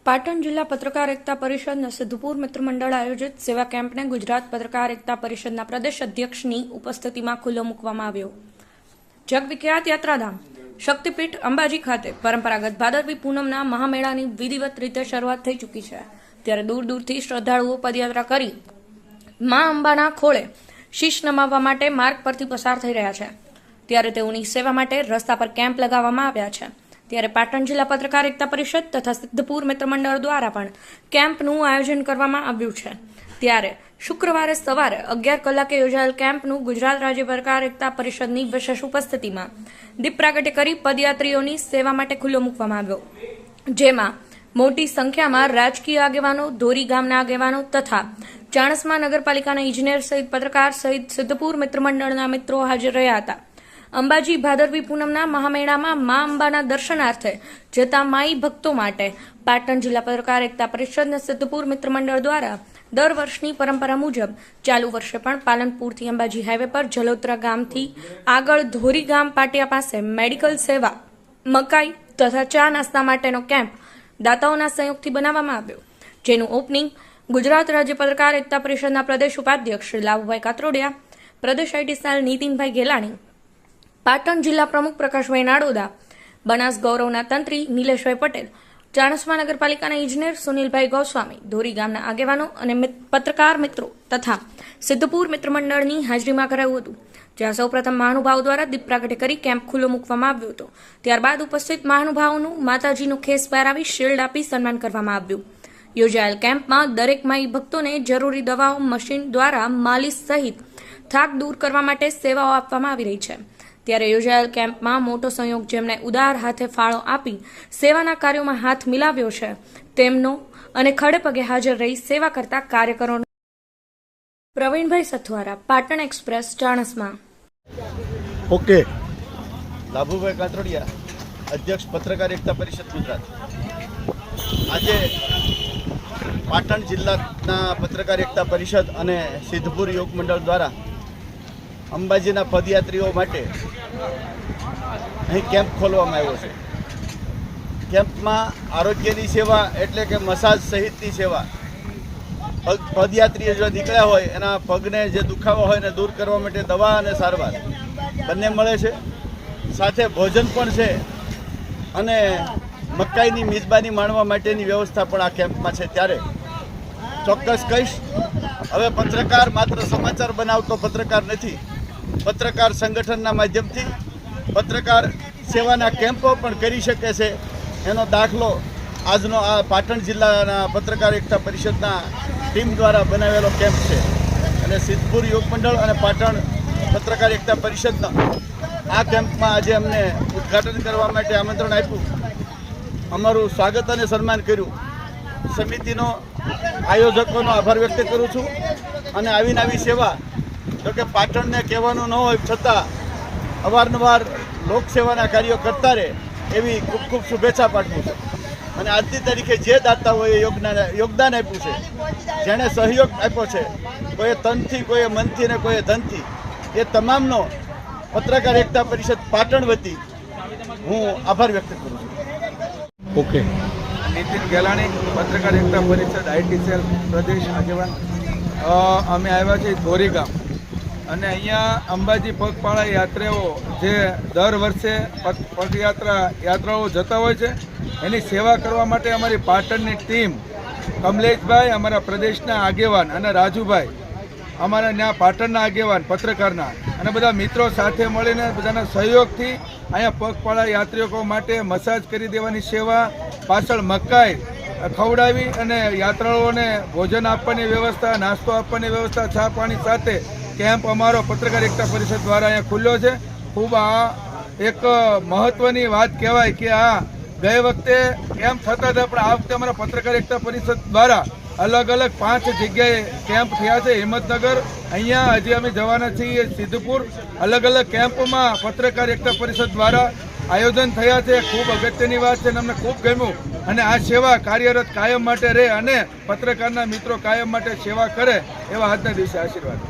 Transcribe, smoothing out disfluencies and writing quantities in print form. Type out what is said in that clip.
પાટણ જિલ્લા પત્રકાર એકતા પરિષદના સિદ્ધપુર મિત્ર મંડળ આયોજિત સેવા કેમ્પને ગુજરાત પત્રકાર એકતા પરિષદના પ્રદેશ અધ્યક્ષની ઉપસ્થિતિમાં ખુલ્લો મૂકવામાં આવ્યો। જગવિખ્યાત યાત્રાધામ શક્તિપીઠ અંબાજી ખાતે પરંપરાગત ભાદરવી પૂનમના મહામેળાની વિધિવત રીતે શરૂઆત થઈ ચૂકી છે, ત્યારે દૂર દૂરથી શ્રદ્ધાળુઓ પદયાત્રા કરી મા અંબાના ખોળે શીશ નમાવવા માટે માર્ગ પરથી પસાર થઈ રહ્યા છે, ત્યારે તેઓની સેવા માટે રસ્તા પર કેમ્પ લગાવવામાં આવ્યા છે। ત્યારે પાટણ જિલ્લા પત્રકાર એકતા પરિષદ તથા સિદ્ધપુર મિત્ર મંડળ દ્વારા પણ કેમ્પનું આયોજન કરવામાં આવ્યું છે। ત્યારે શુક્રવારે સવારે 11 કલાકે યોજાયેલ કેમ્પનું ગુજરાત રાજ્ય પત્રકાર એકતા પરિષદની વિશેષ ઉપસ્થિતિમાં દીપ પ્રાગટ્ય કરી પદયાત્રીઓની સેવા માટે ખુલ્લો મૂકવામાં આવ્યો, જેમાં મોટી સંખ્યામાં રાજકીય આગેવાનો, ધોરી ગામના આગેવાનો તથા ચાણસ્મા નગરપાલિકાના ઇજનેર સહિત પત્રકાર સહિત સિદ્ધપુર મિત્ર મંડળના મિત્રો હાજર રહ્યા હતા। અંબાજી ભાદરવી પૂનમના મહામેળામાં મા અંબાના દર્શનાર્થે જતા માઈ ભક્તો માટે પાટણ જિલ્લા પત્રકાર એકતા પરિષદના સિદ્ધપુર મિત્ર મંડળ દ્વારા દર વર્ષની પરંપરા મુજબ ચાલુ વર્ષે પણ પાલનપુરથી અંબાજી હાઈવે પર જલોત્રા ગામથી આગળ ધોરી ગામ પાટિયા પાસે મેડિકલ સેવા, મકાઈ તથા ચા નાસ્તા માટેનો કેમ્પ દાતાઓના સહયોગથી બનાવવામાં આવ્યો, જેનું ઓપનિંગ ગુજરાત રાજ્ય પત્રકાર એકતા પરિષદના પ્રદેશ ઉપાધ્યક્ષ શ્રી લાભુભાઈ કાત્રોડિયા, પ્રદેશ આઈટી સેલ નીતિનભાઈ ગેલાણી, પાટણ જિલ્લા પ્રમુખ પ્રકાશભાઈ નાડોદા, બનાસ ગૌરવના તંત્રી નિલેશભાઈ પટેલ, ચાણસ્મા નગરપાલિકાના ઇજનેર સુનિલભાઈ ગોસ્વામી, ધોરી ગામના આગેવાનો અને પત્રકાર મિત્રો તથા સિદ્ધપુર મિત્ર મંડળની હાજરીમાં કરાયું હતું, જ્યાં સૌપ્રથમ મહાનુભાવો દ્વારા દીપ પ્રાગટ્ય કરી કેમ્પ ખુલ્લો મૂકવામાં આવ્યો હતો। ત્યારબાદ ઉપસ્થિત મહાનુભાવોનું માતાજીનો ખેસ પહેરાવી શિલ્ડ આપી સન્માન કરવામાં આવ્યું। યોજાયેલ કેમ્પમાં દરેક માઈ ભક્તોને જરૂરી દવાઓ, મશીન દ્વારા માલિશ સહિત થાક દૂર કરવા માટે સેવાઓ આપવામાં આવી રહી છે। ત્યારે યોજાયેલ કેમ્પમાં મોટો સહયોગ જેમણે ઉદાર હાથે ફાળો આપી સેવાના કાર્યોમાં હાથ મિલાવ્યો છે તેમનો અને ખડે પગે હાજર રહી સેવા કરતા કાર્યકરોનો પ્રવીણભાઈ સથવારા, પાટણ એક્સપ્રેસ, ચાણસ્મા। ઓકે, લાભુભાઈ કાત્રોડિયા, અધ્યક્ષ પત્રકાર એકતા પરિષદ ગુજરાત। આજે પાટણ જિલ્લાના પત્રકાર એકતા પરિષદ અને સિદ્ધપુર યોગ મંડળ દ્વારા અંબાજીના પદયાત્રીઓ માટે અહીં કેમ્પ ખોલવામાં આવ્યો છે। કેમ્પમાં આરોગ્યની સેવા એટલે કે મસાજ સહિતની સેવા, પદયાત્રીઓ જો નીકળ્યા હોય એના પગને જે દુખાવો હોય એને દૂર કરવા માટે દવા અને સારવાર બંને મળે છે, સાથે ભોજન પણ છે અને મકાઈની મિજબાની માણવા માટેની વ્યવસ્થા પણ આ કેમ્પમાં છે। ત્યારે ચોક્કસ કહીશ, હવે પત્રકાર માત્ર સમાચાર બનાવતો પત્રકાર નથી, પત્રકાર સંગઠનના માધ્યમથી પત્રકાર સેવાના કેમ્પો પણ કરી શકે છે। એનો દાખલો આજનો આ પાટણ જિલ્લાના પત્રકાર એકતા પરિષદના ટીમ દ્વારા બનાવેલો કેમ્પ છે અને સિદ્ધપુર યોગ મંડળ અને પાટણ પત્રકાર એકતા પરિષદના આ કેમ્પમાં આજે અમને ઉદ્ઘાટન કરવા માટે આમંત્રણ આપ્યું, અમારું સ્વાગત અને સન્માન કર્યું। સમિતિનો, આયોજકોનો આભાર વ્યક્ત કરું છું અને આવીને આવી સેવા તો કે પાટણને કહેવાનું ન હોય છતાં અવારનવાર લોકસેવાના કાર્યો કરતા રહે એવી ખૂબ ખૂબ શુભેચ્છા પાઠવું છું। અને આજની તારીખે જે દાતાઓએ યોગદાન આપ્યું છે, જેણે સહયોગ આપ્યો છે, કોઈએ તનથી, કોઈએ મનથી અને કોઈએ ધનથી, એ તમામનો પત્રકાર એકતા પરિષદ પાટણ વતી હું આભાર વ્યક્ત કરું છું। ઓકે, નીતિન ગેલાણી, પત્રકાર એકતા પરિષદ આઈટી સેલ પ્રદેશ આગેવાન। અમે આવ્યા છીએ ધોરી ગામ અને અહીંયા અંબાજી પગપાળા યાત્રાઓ જે દર વર્ષે યાત્રાઓ જતા હોય છે એની સેવા કરવા માટે અમારી પાટણની ટીમ, કમલેશભાઈ અમારા પ્રદેશના આગેવાન અને રાજુભાઈ અમારા ત્યાં પાટણના આગેવાન પત્રકારના અને બધા મિત્રો સાથે મળીને બધાના સહયોગથી અહીંયા પગપાળા યાત્રિકો માટે મસાજ કરી દેવાની સેવા, પાછળ મકાઈ ખવડાવી અને યાત્રાળુઓને ભોજન આપવાની વ્યવસ્થા, નાસ્તો આપવાની વ્યવસ્થા, ચા પાણી સાથે કેમ્પ અમારો પત્રકાર એકતા પરિષદ દ્વારા અહીંયા ખુલ્યો છે। ખૂબ આ એક મહત્વની વાત કહેવાય કે આ ગઈ વખતે કેમ્પ થતા હતા, પણ આ વખતે અમારા પત્રકાર એકતા પરિષદ દ્વારા અલગ અલગ 5 જગ્યાએ કેમ્પ થયા છે। હિંમતનગર, અહીંયા હજી અમે જવાના છીએ સિદ્ધપુર, અલગ અલગ કેમ્પમાં પત્રકાર એકતા પરિષદ દ્વારા આયોજન થયા છે। ખૂબ અગત્યની વાત છે અને અમને ખૂબ ગમ્યું અને આ સેવા કાર્યરત કાયમ માટે રહે અને પત્રકારના મિત્રો કાયમ માટે સેવા કરે એવા આજના દિવસે આશીર્વાદ।